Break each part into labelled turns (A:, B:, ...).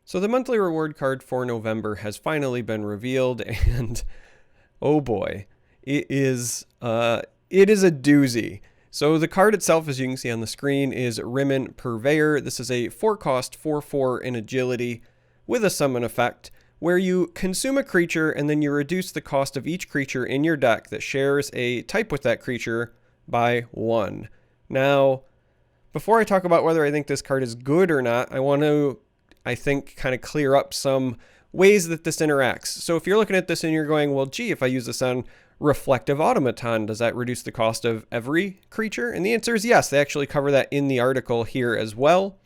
A: So the monthly reward card for November has finally been revealed, and oh boy, it is a doozy. So the card itself, as you can see on the screen, is Rimmen Purveyor. This is a 4-cost 4/4 in agility with a summon effect, where you consume a creature and then you reduce the cost of each creature in your deck that shares a type with that creature by 1. Now, before I talk about whether I think this card is good or not, I want to, kind of clear up some ways that this interacts. So if you're looking at this and you're going, well, gee, if I use this on Reflective Automaton, does that reduce the cost of every creature? And the answer is yes. They actually cover that in the article here as well.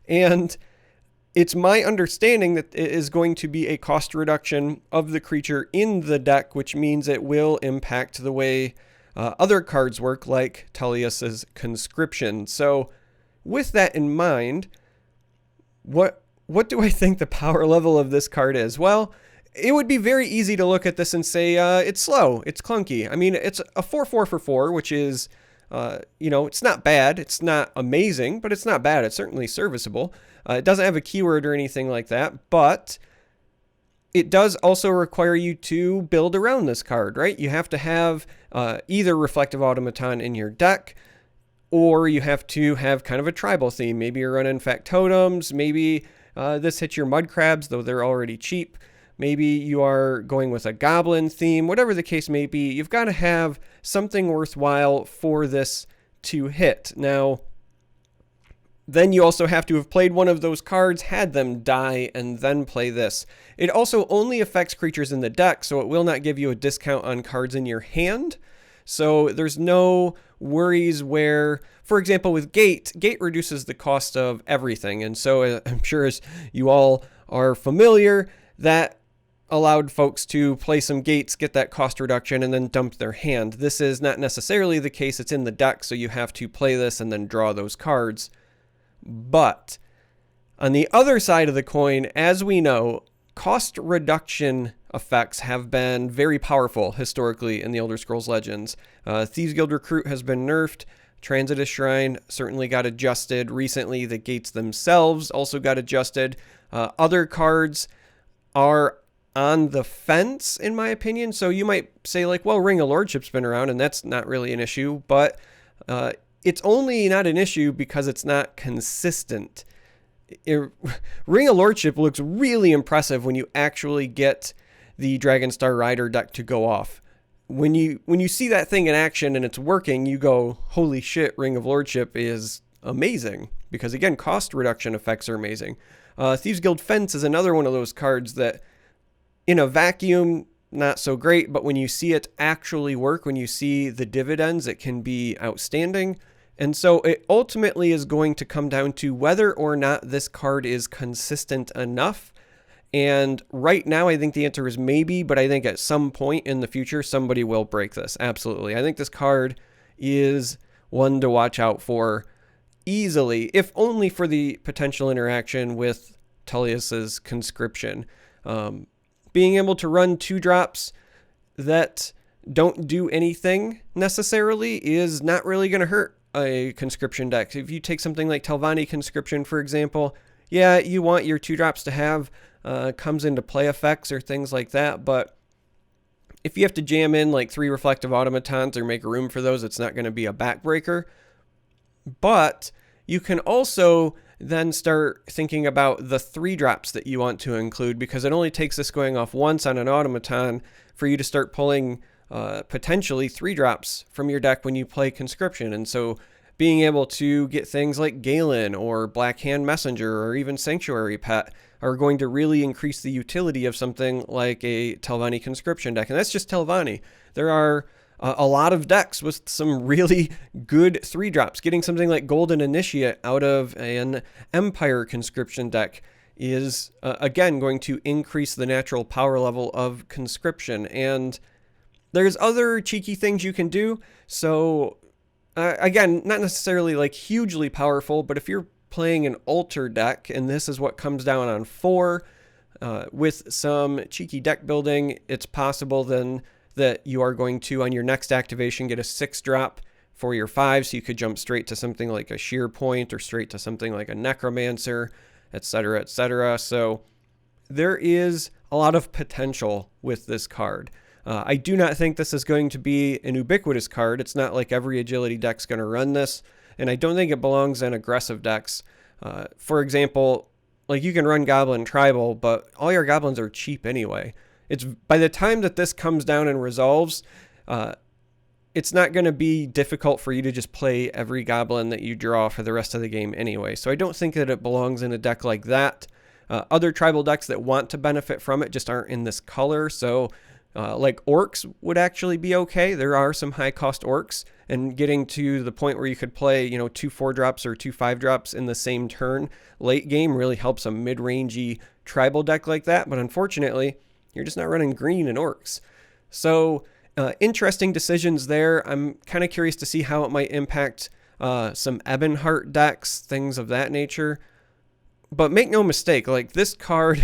A: And it's my understanding that it is going to be a cost reduction of the creature in the deck, which means it will impact the way other cards work, like Tullius's Conscription. So with that in mind, what do I think the power level of this card is? Well, it would be very easy to look at this and say it's slow, it's clunky. I mean, it's a 4/4 for 4, which is, it's not bad. It's not amazing, but it's not bad. It's certainly serviceable. It doesn't have a keyword or anything like that, but it does also require you to build around this card, right? You have to have either Reflective Automaton in your deck, or you have to have kind of a tribal theme. Maybe you're running Factotums. Maybe this hits your Mud Crabs, though they're already cheap. Maybe you are going with a Goblin theme. Whatever the case may be, you've got to have something worthwhile for this to hit. Now, then you also have to have played one of those cards, had them die, and then play this. It also only affects creatures in the deck, so it will not give you a discount on cards in your hand. So there's no worries where, for example, with Gate reduces the cost of everything. And so I'm sure as you all are familiar, that allowed folks to play some Gates, get that cost reduction, and then dump their hand. This is not necessarily the case. It's in the deck, so you have to play this and then draw those cards. But on the other side of the coin, as we know, cost reduction effects have been very powerful historically in the Elder Scrolls Legends. Thieves Guild Recruit has been nerfed. Transitus Shrine certainly got adjusted. Recently, the gates themselves also got adjusted. Other cards are on the fence, in my opinion. So you might say, like, well, Ring of Lordship's been around, and that's not really an issue. But it's only not an issue because it's not consistent. Ring of Lordship looks really impressive when you actually get the Dragonstar Rider deck to go off. When you see that thing in action and it's working, you go, holy shit, Ring of Lordship is amazing. Because again, cost reduction effects are amazing. Thieves Guild Fence is another one of those cards that in a vacuum, not so great, but when you see it actually work, when you see the dividends, it can be outstanding. And so it ultimately is going to come down to whether or not this card is consistent enough. And right now, I think the answer is maybe, but I think at some point in the future, somebody will break this. Absolutely. I think this card is one to watch out for easily, if only for the potential interaction with Tullius's Conscription. Being able to run 2-drops that don't do anything necessarily is not really going to hurt a Conscription deck. If you take something like Telvanni Conscription, for example, yeah, you want your 2-drops to have comes into play effects or things like that, but if you have to jam in like 3 Reflective Automatons or make room for those, it's not going to be a backbreaker. But you can also then start thinking about the 3-drops that you want to include, because it only takes this going off once on an automaton for you to start pulling potentially 3-drops from your deck when you play Conscription. And so being able to get things like Galen or Blackhand Messenger or even Sanctuary Pet are going to really increase the utility of something like a Telvanni Conscription deck. And that's just Telvanni. There are a lot of decks with some really good 3-drops. Getting something like Golden Initiate out of an Empire Conscription deck is, again, going to increase the natural power level of Conscription. And there's other cheeky things you can do. So, again, not necessarily like hugely powerful, but if you're playing an altar deck, and this is what comes down on 4, with some cheeky deck building, it's possible then that you are going to, on your next activation, get a 6-drop for your 5, so you could jump straight to something like a Sheer Point or straight to something like a Necromancer. etc., etc. So there is a lot of potential with this card. I do not think this is going to be an ubiquitous card. It's not like every agility deck's going to run this, and I don't think it belongs in aggressive decks. For example, like you can run Goblin Tribal, but all your goblins are cheap anyway. It's by the time that this comes down and resolves, it's not going to be difficult for you to just play every goblin that you draw for the rest of the game anyway. So I don't think that it belongs in a deck like that. Other tribal decks that want to benefit from it just aren't in this color. So like orcs would actually be okay. There are some high cost orcs, and getting to the point where you could play, 2 4-drops or 2 5-drops in the same turn late game really helps a mid-rangey tribal deck like that. But unfortunately, you're just not running green in orcs. So interesting decisions there. I'm kind of curious to see how it might impact some Ebonheart decks, things of that nature. But make no mistake, like this card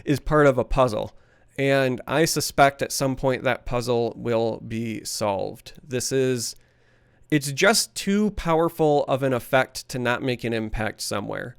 A: is part of a puzzle. And I suspect at some point that puzzle will be solved. It's just too powerful of an effect to not make an impact somewhere.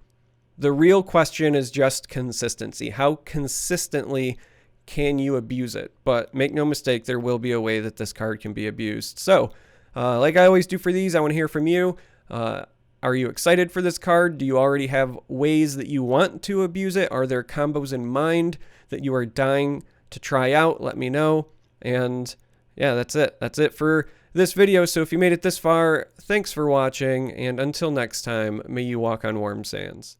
A: The real question is just consistency. How consistently can you abuse it? But make no mistake, there will be a way that this card can be abused. So, like I always do for these, I want to hear from you. Are you excited for this card? Do you already have ways that you want to abuse it? Are there combos in mind that you are dying to try out? Let me know. And yeah, that's it. That's it for this video. So if you made it this far, thanks for watching. And until next time, may you walk on warm sands.